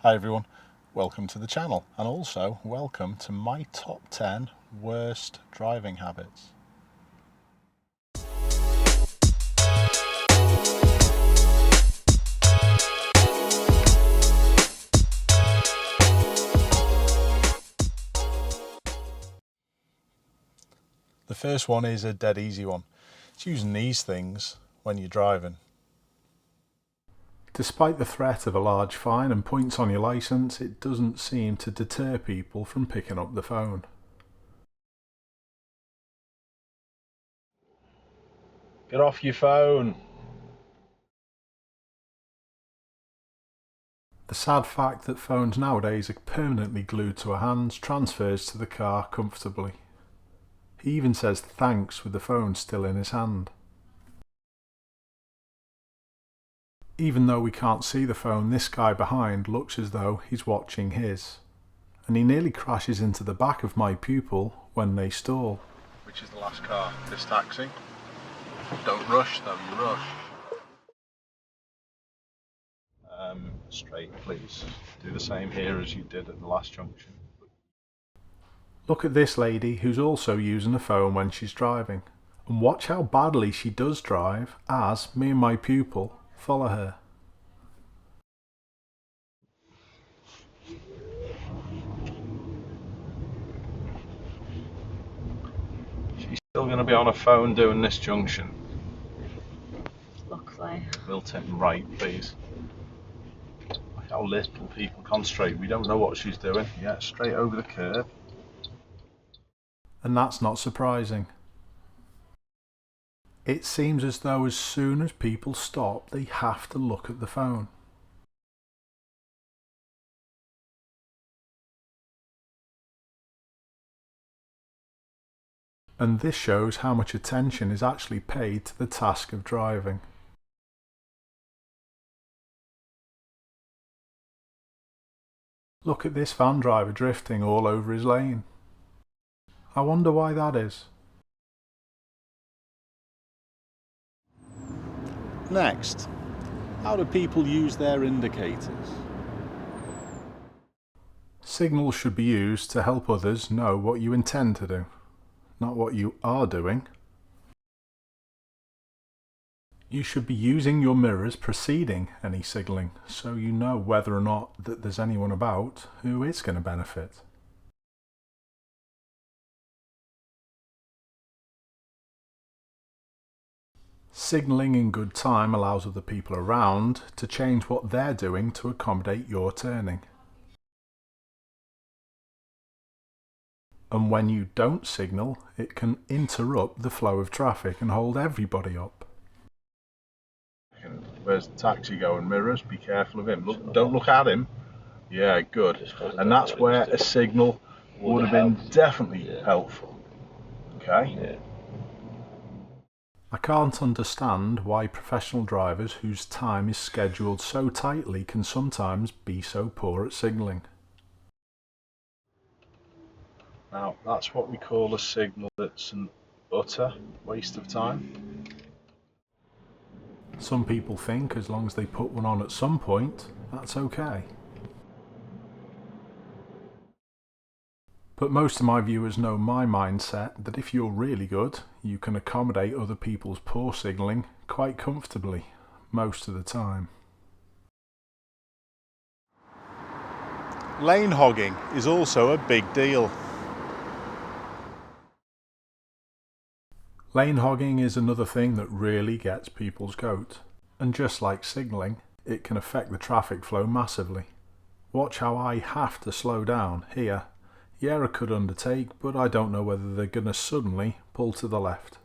Hi everyone, welcome to the channel and also welcome to my top 10 worst driving habits. The first one is a dead easy one. It's using these things when you're driving. Despite the threat of a large fine and points on your licence, it doesn't seem to deter people from picking up the phone. Get off your phone. The sad fact that phones nowadays are permanently glued to our hands transfers to the car comfortably. He even says thanks with the phone still in his hand. Even though we can't see the phone, this guy behind looks as though he's watching his. And he nearly crashes into the back of my pupil when they stall. Which is the last car? This taxi? Don't rush though, you rush. Straight please. Do the same here as you did at the last junction. Look at this lady who's also using a phone when she's driving. And watch how badly she does drive as me and my pupil follow her. She's still going to be on her phone doing this junction. Looks like. We'll take right, please. Look how little people concentrate. We don't know what she's doing. Yeah, straight over the curb. And that's not surprising. It seems as though as soon as people stop, they have to look at the phone. And this shows how much attention is actually paid to the task of driving. Look at this van driver drifting all over his lane. I wonder why that is. Next, how do people use their indicators? Signals should be used to help others know what you intend to do, not what you are doing. You should be using your mirrors preceding any signalling, so you know whether or not that there's anyone about who is going to benefit. Signalling in good time allows other people around to change what they're doing to accommodate your turning. And when you don't signal, it can interrupt the flow of traffic and hold everybody up. Where's the taxi going? Mirrors, be careful of him. Look, don't look at him. Yeah, good. And that's where a signal would have been definitely helpful. Okay? I can't understand why professional drivers whose time is scheduled so tightly can sometimes be so poor at signalling. Now, that's what we call a signal that's an utter waste of time. Some people think as long as they put one on at some point, that's okay. But most of my viewers know my mindset that if you're really good, you can accommodate other people's poor signalling quite comfortably, most of the time. Lane hogging is also a big deal. Lane hogging is another thing that really gets people's goat. And just like signalling, it can affect the traffic flow massively. Watch how I have to slow down here. Yeah, I could undertake, but I don't know whether they're going to suddenly pull to the left.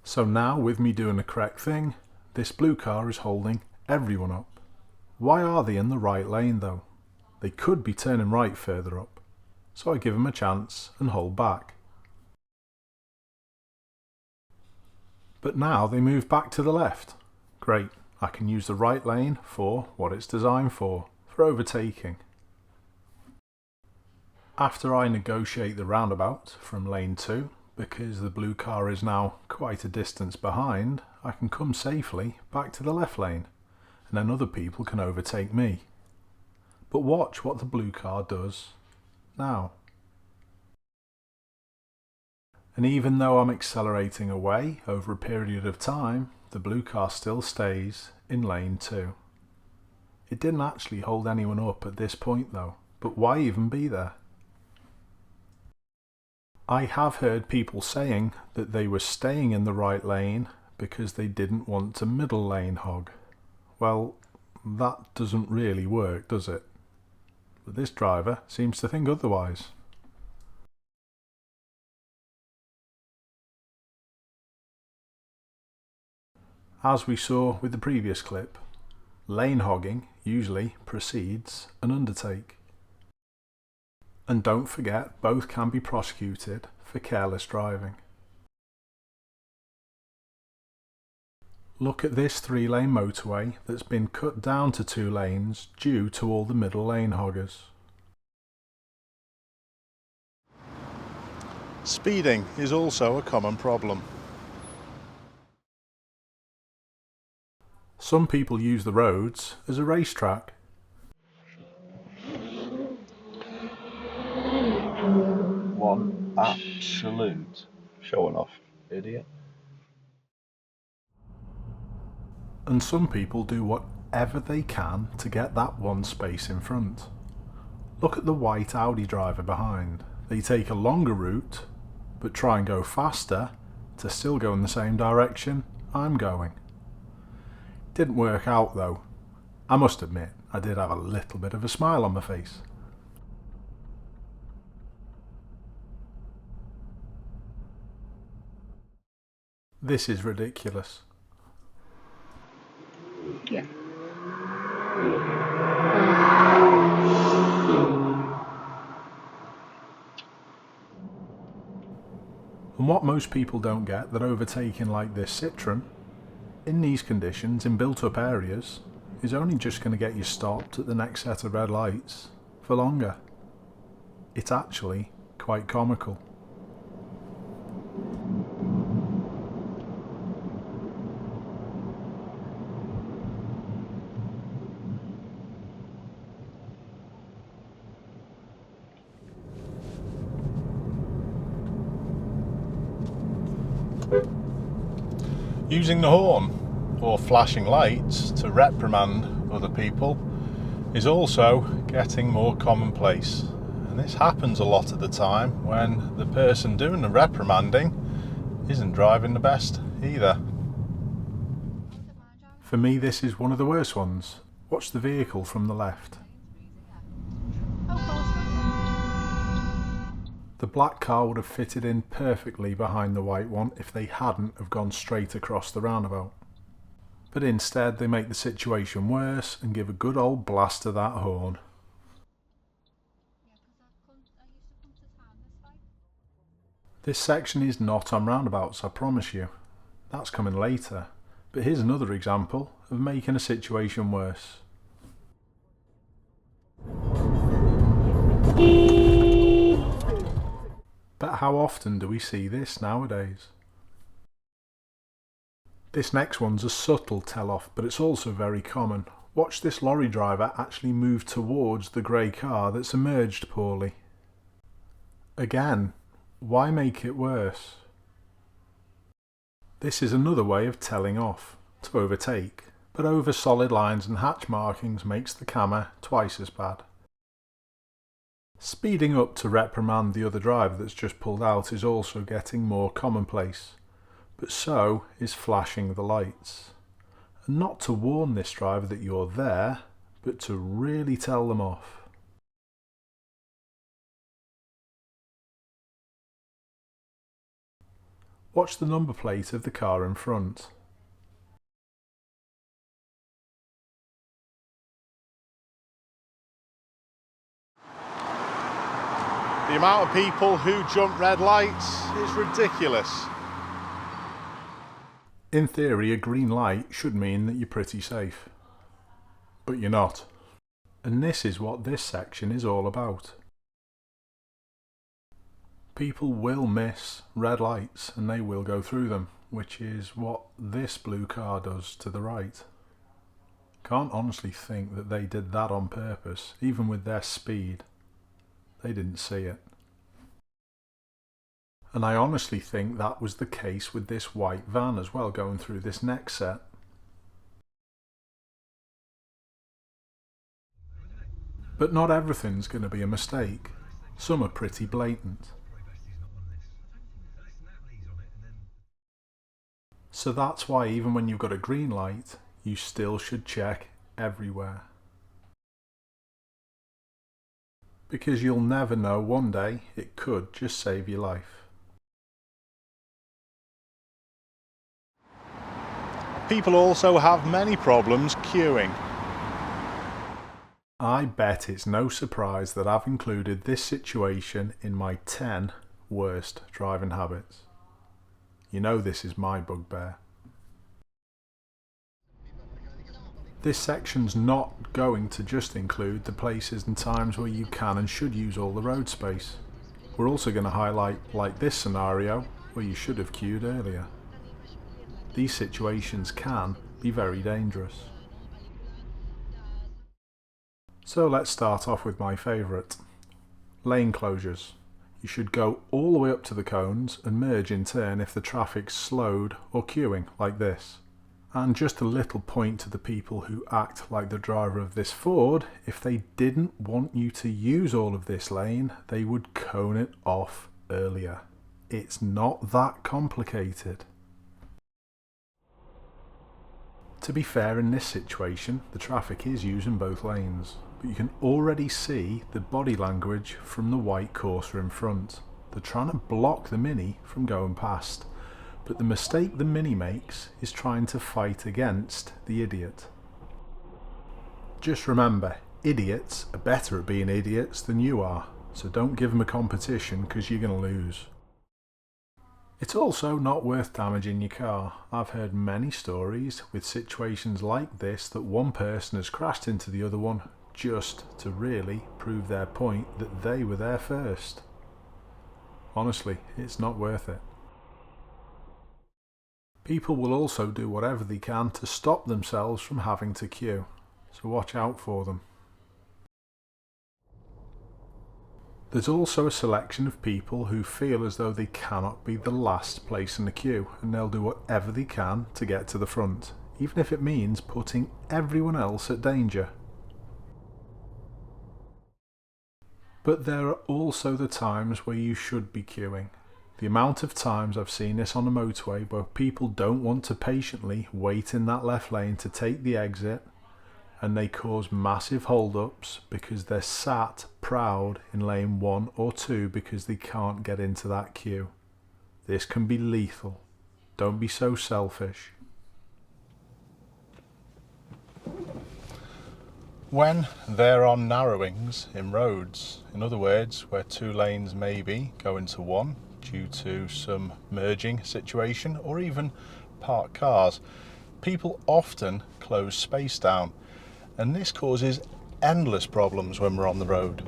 So now, with me doing the correct thing, this blue car is holding everyone up. Why are they in the right lane though? They could be turning right further up. So I give them a chance and hold back. But now they move back to the left. Great, I can use the right lane for what it's designed for overtaking. After I negotiate the roundabout from lane 2, because the blue car is now quite a distance behind, I can come safely back to the left lane. and then other people can overtake me. But watch what the blue car does now. And even though I'm accelerating away over a period of time, the blue car still stays in lane 2. It didn't actually hold anyone up at this point though, but why even be there? I have heard people saying that they were staying in the right lane because they didn't want to middle lane hog. Well, that doesn't really work, does it? But this driver seems to think otherwise. As we saw with the previous clip, lane hogging usually precedes an undertake. And don't forget, both can be prosecuted for careless driving. Look at this 3-lane motorway that's been cut down to 2 lanes due to all the middle lane hoggers. Speeding is also a common problem. Some people use the roads as a racetrack. One absolute showing off idiot. And some people do whatever they can to get that one space in front. Look at the white Audi driver behind. They take a longer route, but try and go faster to still go in the same direction I'm going. Didn't work out though. I must admit, I did have a little bit of a smile on my face. This is ridiculous. Yeah. And what most people don't get, that overtaking like this Citroen, in these conditions, in built-up areas, is only just going to get you stopped at the next set of red lights for longer. It's actually quite comical. Using the horn or flashing lights to reprimand other people is also getting more commonplace, and this happens a lot of the time when the person doing the reprimanding isn't driving the best either. For me, this is one of the worst ones. Watch the vehicle from the left. The black car would have fitted in perfectly behind the white one if they hadn't have gone straight across the roundabout. But instead they make the situation worse and give a good old blast to that horn. This section is not on roundabouts, I promise you. That's coming later. But here's another example of making a situation worse. But how often do we see this nowadays? This next one's a subtle tell-off, but it's also very common. Watch this lorry driver actually move towards the grey car that's emerged poorly. Again, why make it worse? This is another way of telling off, to overtake, but over solid lines and hatch markings makes the camera twice as bad. Speeding up to reprimand the other driver that's just pulled out is also getting more commonplace, but so is flashing the lights. And not to warn this driver that you're there, but to really tell them off. Watch the number plate of the car in front. The amount of people who jump red lights is ridiculous. In theory, a green light should mean that you're pretty safe. But you're not. And this is what this section is all about. People will miss red lights and they will go through them, which is what this blue car does to the right. Can't honestly think that they did that on purpose, even with their speed. They didn't see it. And I honestly think that was the case with this white van as well, going through this next set. But not everything's going to be a mistake. Some are pretty blatant. So that's why even when you've got a green light, you still should check everywhere. Because you'll never know, one day it could just save your life. People also have many problems queuing. I bet it's no surprise that I've included this situation in my 10 worst driving habits. You know this is my bugbear. This section's not going to just include the places and times where you can and should use all the road space. We're also going to highlight, like this scenario, where you should have queued earlier. These situations can be very dangerous. So let's start off with my favourite. Lane closures. You should go all the way up to the cones and merge in turn if the traffic's slowed or queuing like this. And just a little point to the people who act like the driver of this Ford, if they didn't want you to use all of this lane, they would cone it off earlier. It's not that complicated. To be fair, in this situation, the traffic is using both lanes, but you can already see the body language from the white Corsa in front. They're trying to block the Mini from going past, but the mistake the Mini makes is trying to fight against the idiot. Just remember, idiots are better at being idiots than you are, so don't give them a competition because you're going to lose. It's also not worth damaging your car. I've heard many stories with situations like this that one person has crashed into the other one just to really prove their point that they were there first. Honestly, it's not worth it. People will also do whatever they can to stop themselves from having to queue, so watch out for them. There's also a selection of people who feel as though they cannot be the last place in the queue, and they'll do whatever they can to get to the front, even if it means putting everyone else at danger. But there are also the times where you should be queuing. The amount of times I've seen this on the motorway where people don't want to patiently wait in that left lane to take the exit, and they cause massive hold-ups because they're sat proud in lane 1 or 2 because they can't get into that queue. This can be lethal. Don't be so selfish. When there are narrowings in roads, in other words, where 2 lanes may be go into 1 due to some merging situation or even parked cars, people often close space down. And this causes endless problems when we're on the road.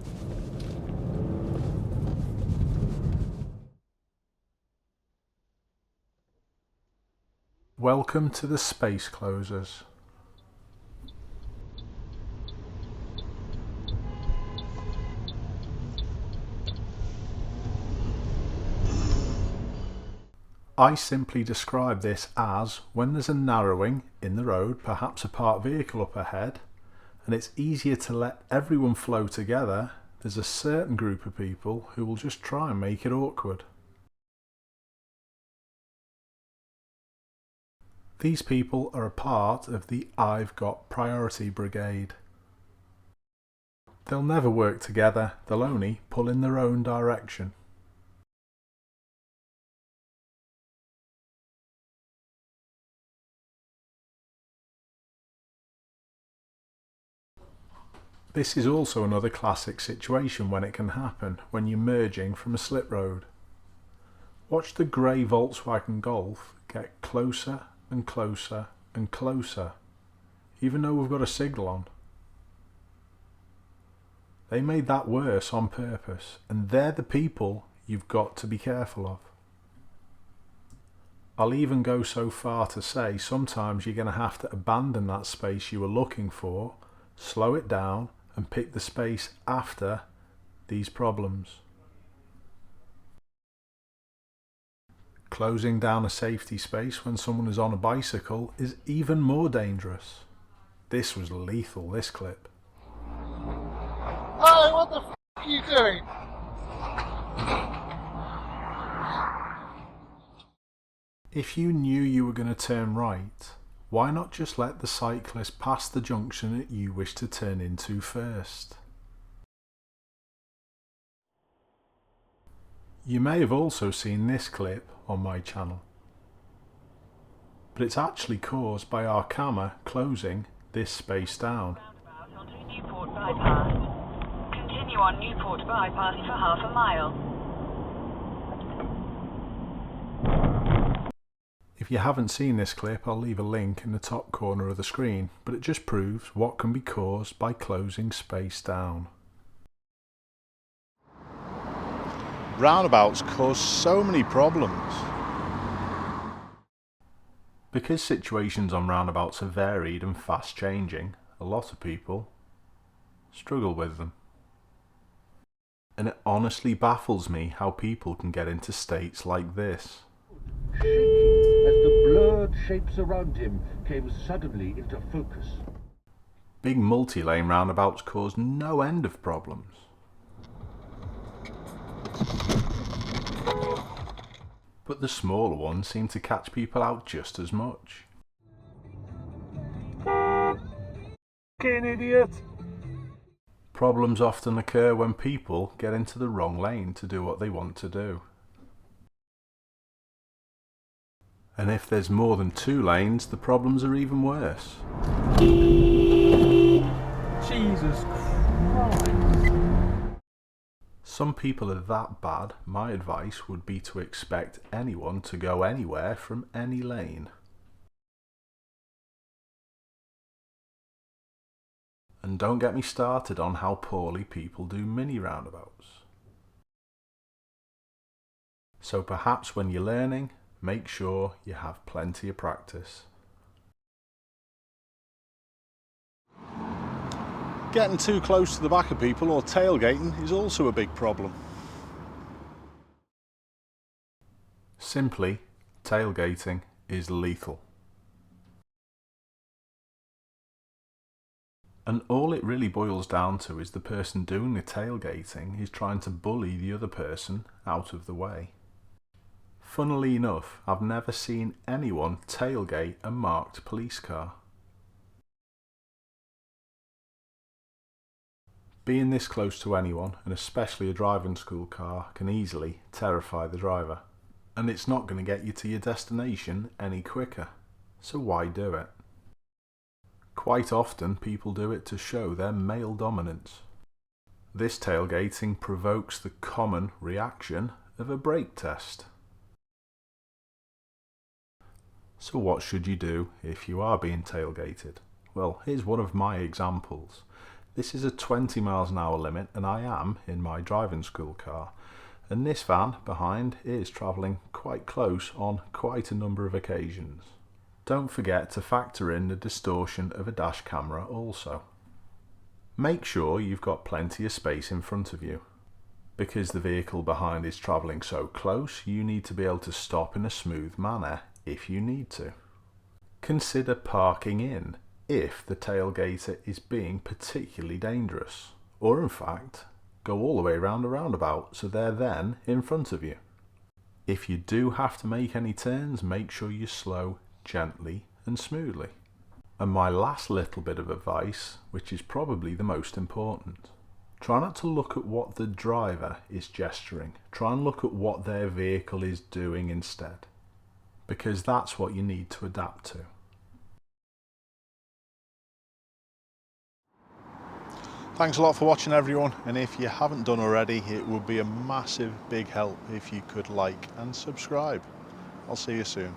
Welcome to the space closers. I simply describe this as when there's a narrowing in the road, perhaps a parked vehicle up ahead, and it's easier to let everyone flow together, there's a certain group of people who will just try and make it awkward. These people are a part of the I've got priority brigade. They'll never work together, they'll only pull in their own direction. This is also another classic situation when it can happen when you're merging from a slip road. Watch the grey Volkswagen Golf get closer and closer and closer, even though we've got a signal on. They made that worse on purpose, and they're the people you've got to be careful of. I'll even go so far to say sometimes you're going to have to abandon that space you were looking for, slow it down and pick the space after these problems. Closing down a safety space when someone is on a bicycle is even more dangerous. This was lethal, this clip. Oh, what the f*** are you doing? If you knew you were going to turn right, why not just let the cyclist pass the junction that you wish to turn into first? You may have also seen this clip on my channel, but it's actually caused by our camera closing this space down. Roundabout onto Newport bypass. Continue on Newport bypass for half a mile. If you haven't seen this clip, I'll leave a link in the top corner of the screen, but it just proves what can be caused by closing space down. Roundabouts cause so many problems. Because situations on roundabouts are varied and fast changing, a lot of people struggle with them. And it honestly baffles me how people can get into states like this. Shaking as the blurred shapes around him came suddenly into focus. Big multi-lane roundabouts cause no end of problems. But the smaller ones seem to catch people out just as much. Fucking idiot! Problems often occur when people get into the wrong lane to do what they want to do. And if there's more than 2 lanes, the problems are even worse. Jesus Christ! Some people are that bad, my advice would be to expect anyone to go anywhere from any lane. And don't get me started on how poorly people do mini roundabouts. So perhaps when you're learning, make sure you have plenty of practice. Getting too close to the back of people or tailgating is also a big problem. Simply, tailgating is lethal. And all it really boils down to is the person doing the tailgating is trying to bully the other person out of the way. Funnily enough, I've never seen anyone tailgate a marked police car. Being this close to anyone, and especially a driving school car, can easily terrify the driver. And it's not going to get you to your destination any quicker. So why do it? Quite often people do it to show their male dominance. This tailgating provokes the common reaction of a brake test. So what should you do if you are being tailgated? Well, here's one of my examples. This is a 20 miles an hour limit and I am in my driving school car. And this van behind is travelling quite close on quite a number of occasions. Don't forget to factor in the distortion of a dash camera also. Make sure you've got plenty of space in front of you. Because the vehicle behind is travelling so close, you need to be able to stop in a smooth manner if you need to. Consider parking in if the tailgater is being particularly dangerous, or in fact, go all the way around a roundabout so they're then in front of you. If you do have to make any turns, make sure you slow gently and smoothly. And my last little bit of advice, which is probably the most important, try not to look at what the driver is gesturing. Try and look at what their vehicle is doing instead, because that's what you need to adapt to. Thanks a lot for watching everyone, and if you haven't done already, it would be a massive big help if you could like and subscribe. I'll see you soon.